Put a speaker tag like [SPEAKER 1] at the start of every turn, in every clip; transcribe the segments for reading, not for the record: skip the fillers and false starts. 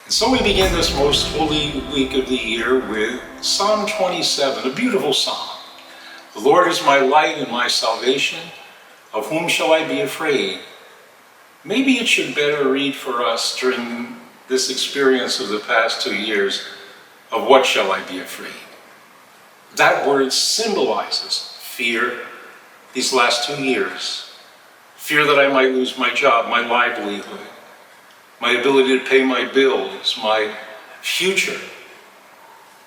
[SPEAKER 1] So we begin this most holy week of the year with Psalm 27, a beautiful psalm. The Lord is my light and my salvation. Of whom shall I be afraid? Maybe it should better read for us during this experience of the past 2 years of what shall I be afraid? That word symbolizes fear these last 2 years. Fear that I might lose my job, my livelihood, my ability to pay my bills, my future.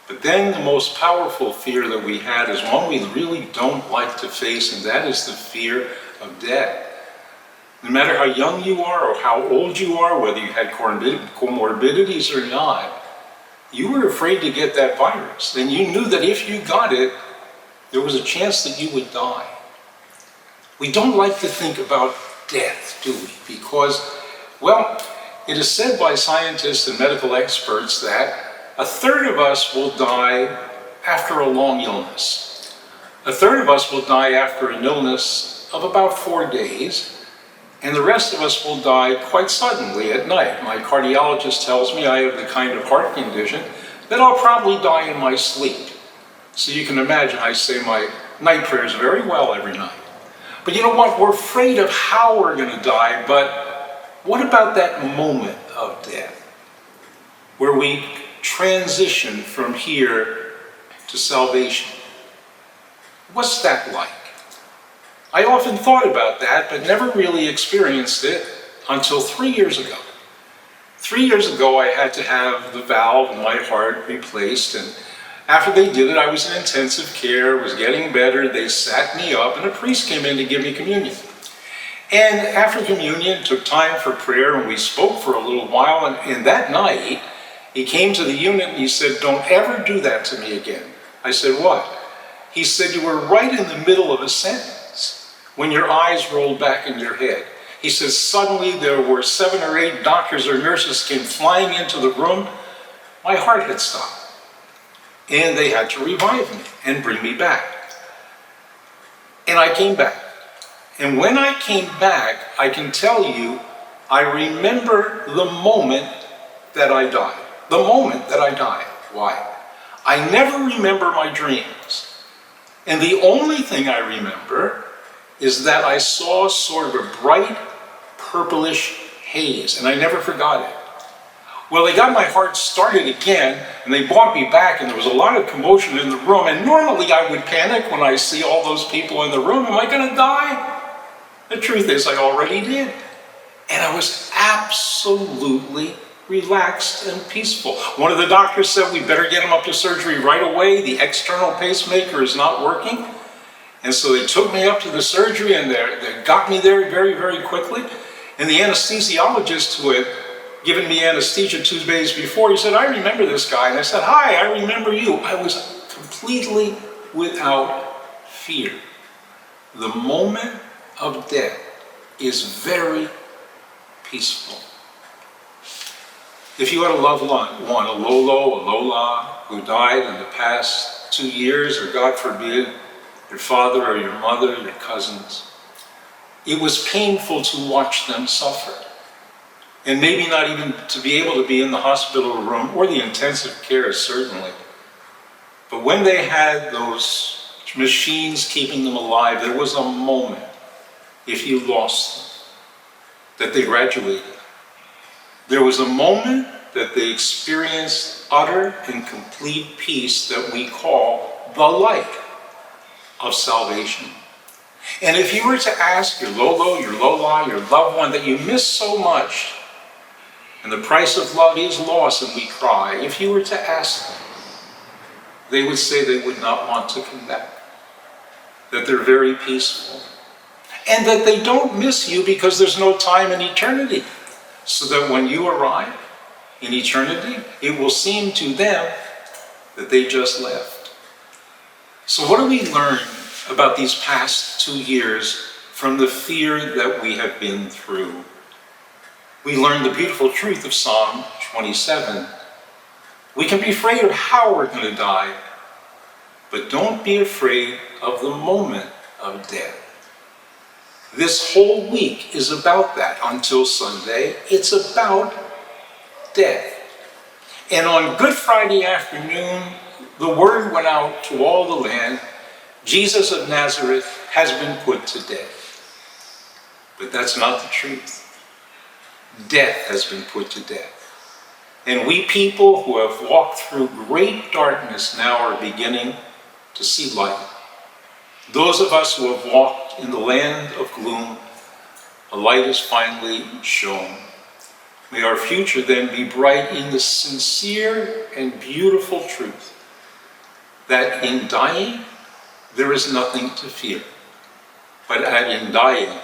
[SPEAKER 1] But then the most powerful fear that we had is one we really don't like to face, and that is the fear of death. No matter how young you are or how old you are, whether you had comorbidities or not, you were afraid to get that virus. And you knew that if you got it, there was a chance that you would die. We don't like to think about death, do we? Because, well, it is said by scientists and medical experts that a third of us will die after a long illness. A third of us will die after an illness of about 4 days, and the rest of us will die quite suddenly at night. My cardiologist tells me I have the kind of heart condition that I'll probably die in my sleep. So you can imagine I say my night prayers very well every night. But you know what? We're afraid of how we're going to die, but what about that moment of death where we transition from here to salvation? What's that like? I often thought about that, but never really experienced it until 3 years ago. 3 years ago, I had to have the valve in my heart replaced, and after they did it, I was in intensive care, was getting better. They sat me up, and a priest came in to give me communion. And after communion, took time for prayer, and we spoke for a little while, and that night, he came to the unit and he said, "Don't ever do that to me again." I said, "What?" He said, "You were right in the middle of a sentence when your eyes rolled back in your head." He says, "Suddenly there were 7 or 8 doctors or nurses came flying into the room. My heart had stopped. And they had to revive me and bring me back." And I came back. And when I came back, I can tell you, I remember the moment that I died. The moment that I died. Why? I never remember my dreams. And the only thing I remember is that I saw sort of a bright purplish haze, and I never forgot it. Well, they got my heart started again, and they brought me back, and there was a lot of commotion in the room, and normally I would panic when I see all those people in the room. Am I going to die? The truth is, I already did. And I was absolutely relaxed and peaceful. One of the doctors said, "We better get him up to surgery right away. The external pacemaker is not working." And so they took me up to the surgery, and they got me there very, very quickly. And the anesthesiologist who had given me anesthesia 2 days before, he said, "I remember this guy." And I said, "Hi, I remember you." I was completely without fear. The moment of death is very peaceful. If you had a loved one, a Lolo, a Lola, who died in the past 2 years, or God forbid, your father or your mother, your cousins, it was painful to watch them suffer. And maybe not even to be able to be in the hospital room or the intensive care, certainly. But when they had those machines keeping them alive, there was a moment, if you lost them, that they graduated. There was a moment that they experienced utter and complete peace that we call the light of salvation. And if you were to ask your Lolo, your Lola, your loved one that you miss so much, and the price of love is loss and we cry, if you were to ask them, they would say they would not want to come back, that they're very peaceful, and that they don't miss you because there's no time in eternity, so that when you arrive in eternity, it will seem to them that they just left. So what do we learn about these past 2 years from the fear that we have been through? We learn the beautiful truth of Psalm 27. We can be afraid of how we're going to die, but don't be afraid of the moment of death. This whole week is about that until Sunday. It's about death. And on Good Friday afternoon, the word went out to all the land, Jesus of Nazareth has been put to death. But that's not the truth. Death has been put to death. And we people who have walked through great darkness now are beginning to see light. Those of us who have walked in the land of gloom, a light is finally shown. May our future then be bright in the sincere and beautiful truth that in dying, there is nothing to fear. But in dying,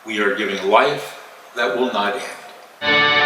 [SPEAKER 1] we are giving life that will not end.